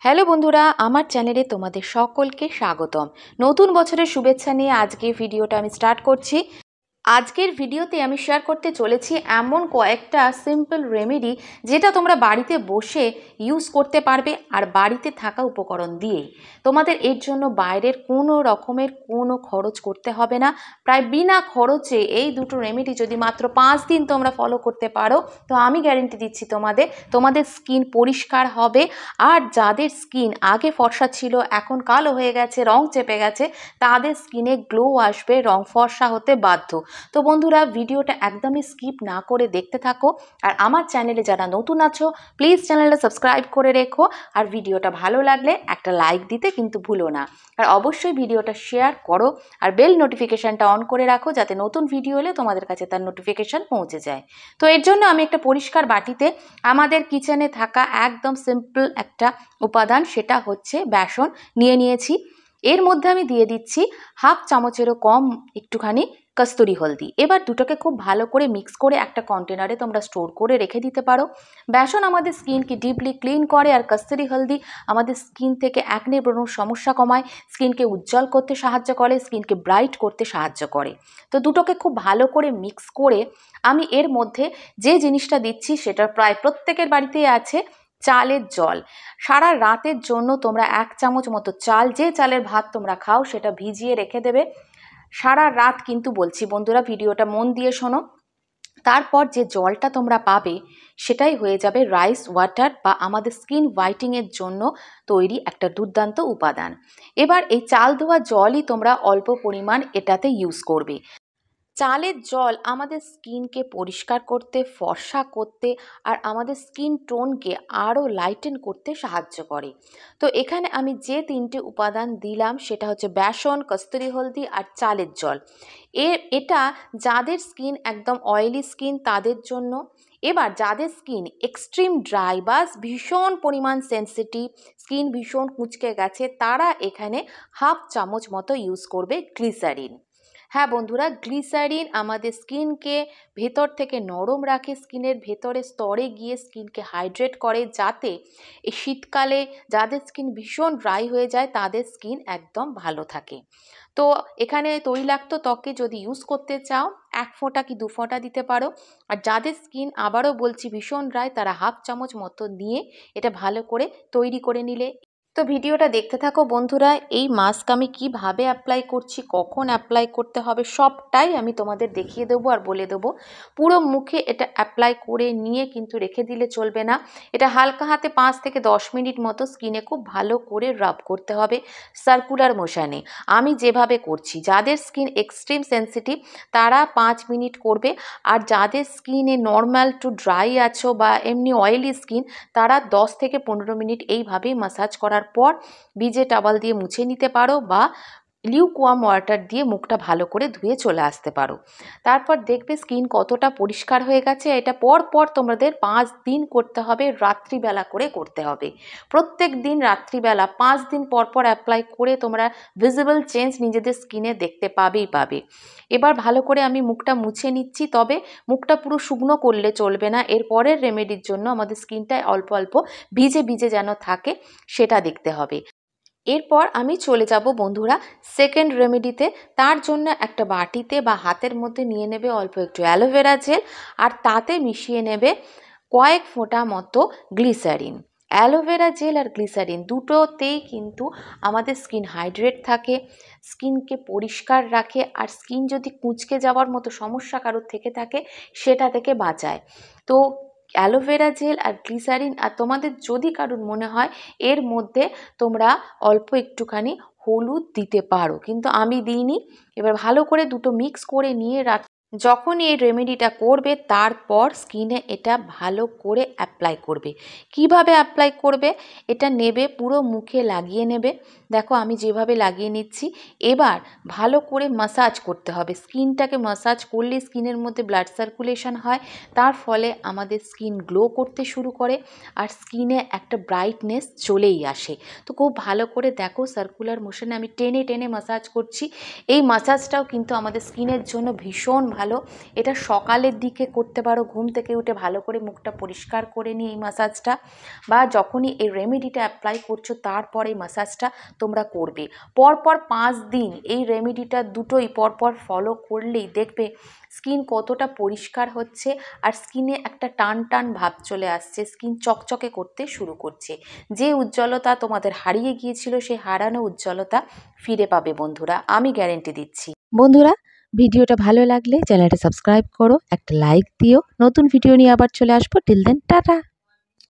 Hello বন্ধুরা, আমার চ্যানেলে তোমাদের সকলকে স্বাগতম। নতুন বছরের শুভেচ্ছা নিয়ে আজকে ভিডিওটা আমি স্টার্ট করছি। আজকের ভিডিওতে আমি শেয়ার করতে চলেছি এমন কয়েকটা সিম্পল রেমেডি যেটা তোমরা বাড়িতে বসে ইউজ করতে পারবে আর বাড়িতে থাকা উপকরণ দিয়েই। তোমাদের এর জন্য বাইরের কোনো রকমের কোনো খরচ করতে হবে না। প্রায় বিনা খরচে এই দুটো রেমেডি যদি মাত্র 5 দিন তোমরা ফলো করতে পারো, তো আমি গ্যারেন্টি দিচ্ছি তোমাদের স্কিন পরিষ্কার হবে। আর যাদের স্কিন আগে ফর্সা ছিল এখন কালো হয়ে গেছে, রং চেপে গেছে, তাদের স্কিনে গ্লো আসবে, রং ফর্সা হতে বাধ্য। তো বন্ধুরা, ভিডিওটা একদমই স্কিপ না করে দেখতে থাকো। আর আমার চ্যানেলে যারা নতুন আছো, প্লিজ চ্যানেলটা সাবস্ক্রাইব করে রেখো। আর ভিডিওটা ভালো লাগলে একটা লাইক দিতে কিন্তু ভুলো না। আর অবশ্যই ভিডিওটা শেয়ার করো আর বেল নোটিফিকেশানটা অন করে রাখো, যাতে নতুন ভিডিও এলে তোমাদের কাছে তার নোটিফিকেশান পৌঁছে যায়। তো এর জন্য আমি একটা পরিষ্কার বাটিতে আমাদের কিচেনে থাকা একদম সিম্পল একটা উপাদান, সেটা হচ্ছে বেসন নিয়ে নিয়েছি। এর মধ্যে আমি দিয়ে দিচ্ছি হাফ চামচেরও কম একটুখানি কস্তুরি হলদি। এবার দুটোকে খুব ভালো করে মিক্স করে একটা কন্টেনারে তোমরা স্টোর করে রেখে দিতে পারো। বেসন আমাদের স্কিনকে ডিপলি ক্লিন করে, আর কস্তুরি হলদি আমাদের স্কিন থেকে অ্যাকনে ব্রণর সমস্যা কমায়, স্কিনকে উজ্জ্বল করতে সাহায্য করে, স্কিনকে ব্রাইট করতে সাহায্য করে। তো দুটোকে খুব ভালো করে মিক্স করে আমি এর মধ্যে যে জিনিসটা দিচ্ছি সেটা প্রায় প্রত্যেকের বাড়িতেই আছে, চালের জল। সারা রাতের জন্য তোমরা 1 চামচ মতো চাল, যে চালের ভাত তোমরা খাও সেটা ভিজিয়ে রেখে দেবে সারা রাত। কিন্তু বলছি বন্ধুরা, ভিডিওটা মন দিয়ে শোনো। তারপর যে জলটা তোমরা পাবে সেটাই হয়ে যাবে রাইস ওয়াটার, বা আমাদের স্কিন হোয়াইটিংয়ের জন্য তৈরি একটা দুর্দান্ত উপাদান। এবার এই চাল ধোয়া জলই তোমরা অল্প পরিমাণ এটাতে ইউজ করবে। চালের জল আমাদের স্কিনকে পরিষ্কার করতে, ফর্সা করতে আর আমাদের স্কিন টোনকে আরও লাইটেন করতে সাহায্য করে। তো এখানে আমি যে 3টে উপাদান দিলাম সেটা হচ্ছে বেসন, কস্তুরি হলদি আর চালের জল। এটা যাদের স্কিন একদম অয়েলি স্কিন তাদের জন্য। এবার যাদের স্কিন এক্সট্রিম ড্রাই বা ভীষণ পরিমাণ সেন্সিটিভ, স্কিন ভীষণ কুঁচকে গেছে, তারা এখানে হাফ চামচ মতো ইউজ করবে গ্লিসারিন। হ্যাঁ বন্ধুরা, গ্লিসারিন আমাদের স্কিনকে ভেতর থেকে নরম রাখে, স্কিনের ভেতরে স্তরে গিয়ে স্কিনকে হাইড্রেট করে, যাতে এই শীতকালে যাদের স্কিন ভীষণ ড্রাই হয়ে যায় তাদের স্কিন একদম ভালো থাকে। তো এখানে তৈলাক্ত ত্বকে যদি ইউজ করতে চাও 1 ফোঁটা কি 2 ফোঁটা দিতে পারো। আর যাদের স্কিন আবারও বলছি ভীষণ ড্রাই, তারা হাফ চামচ মতো নিয়ে এটা ভালো করে তৈরি করে নিলে। তো ভিডিওটা দেখতে থাকো বন্ধুরা। এই মাস্ক আমি কিভাবে অ্যাপ্লাই করছি, কখন অ্যাপ্লাই করতে হবে, সবটাই আমি তোমাদের দেখিয়ে দেবো আর বলে দেবো। পুরো মুখে এটা অ্যাপ্লাই করে নিয়ে কিন্তু রেখে দিলে চলবে না। এটা হালকা হাতে 5 থেকে 10 মিনিট মতো স্কিনে খুব ভালো করে রাব করতে হবে সার্কুলার মোশনে, আমি যেভাবে করছি। যাদের স্কিন এক্সট্রিম সেন্সিটিভ তারা 5 মিনিট করবে, আর যাদের স্কিনে নর্মাল টু ড্রাই আছো বা এমনি অয়েলি স্কিন, তারা 10 থেকে 15 মিনিট এইভাবেই ম্যাসাজ করার পর ভিজে টাওয়াল দিয়ে মুছে নিতে পারো, বা লিউকওয়ার্ম ওয়াটার দিয়ে মুখটা ভালো করে ধুয়ে চলে আসতে পারো। তারপর দেখবে স্কিন কতটা পরিষ্কার হয়ে গেছে। এটা পর তোমাদের 5 দিন করতে হবে, রাত্রিবেলা করে করতে হবে। প্রত্যেক দিন রাত্রিবেলা 5 দিন পর অ্যাপ্লাই করে তোমরা ভিজিবল চেঞ্জ নিজেদের স্কিনে দেখতে পাবে। এবার ভালো করে আমি মুখটা মুছে নিচ্ছি, তবে মুখটা পুরো শুকনো করলে চলবে না। এর পরের রেমেডির জন্য আমাদের স্কিনটায় অল্প অল্প ভিজে যেন থাকে সেটা দেখতে হবে। এরপর আমি চলে যাব বন্ধুরা সেকেন্ড রেমেডিতে। তার জন্য একটা বাটিতে বা হাতের মধ্যে নিয়ে নেবে অল্প একটু অ্যালোভেরা জেল, আর তাতে মিশিয়ে নেবে কয়েক ফোঁটা মতো গ্লিসারিন। অ্যালোভেরা জেল আর গ্লিসারিন দুটোতেই কিন্তু আমাদের স্কিন হাইড্রেট থাকে, স্কিনকে পরিষ্কার রাখে, আর স্কিন যদি কুঁচকে যাওয়ার মতো সমস্যা কারোর থেকে থাকে সেটা থেকে বাঁচায়। তো অ্যালোভেরা জেল আর গ্লিসারিন, আর তোমাদের যদি কারোর মনে হয় এর মধ্যে তোমরা অল্প একটুখানি হলুদ দিতে পারো, কিন্তু আমি দিইনি। এবার ভালো করে দুটো মিক্স করে নিয়ে যখনই এই রেমেডিটা করবে তারপর স্কিনে এটা ভালো করে অ্যাপ্লাই করবে। কিভাবে অ্যাপ্লাই করবে? এটা নেবে পুরো মুখে লাগিয়ে নেবে। দেখো আমি যেভাবে লাগিয়ে নিচ্ছি। এবার ভালো করে মাসাজ করতে হবে। স্কিনটাকে মাসাজ করলে স্কিনের মধ্যে ব্লাড সার্কুলেশন হয়, তার ফলে আমাদের স্কিন গ্লো করতে শুরু করে, আর স্কিনে একটা ব্রাইটনেস চলেই আসে। তো খুব ভালো করে দেখো সার্কুলার মোশনে আমি টেনে মাসাজ করছি। এই মাসাজটাও কিন্তু আমাদের স্কিনের জন্য ভীষণ ভালো। ভালো। এটা সকালের দিকে করতে পারো, ঘুম থেকে উঠে ভালো করে মুখটা পরিষ্কার করে নিয়ে এই মাসাজটা, বা যখনই এই রেমেডিটা অ্যাপ্লাই করছো তারপর এই মাসাজটা তোমরা করবে। পরপর 5 দিন এই রেমেডিটা দুটোই পরপর ফলো করলেই দেখবে স্কিন কতটা পরিষ্কার হচ্ছে, আর স্কিনে একটা টান টান ভাব চলে আসছে, স্কিন চকচকে করতে শুরু করছে। যে উজ্জ্বলতা তোমাদের হারিয়ে গিয়েছিল সেই হারানো উজ্জ্বলতা ফিরে পাবে বন্ধুরা, আমি গ্যারেন্টি দিচ্ছি। বন্ধুরা, ভিডিওটা ভালো লাগলে চ্যানেলটা সাবস্ক্রাইব করো, একটা লাইক দিও। নতুন ভিডিও নিয়ে আবার চলে আসবো। Till then tata.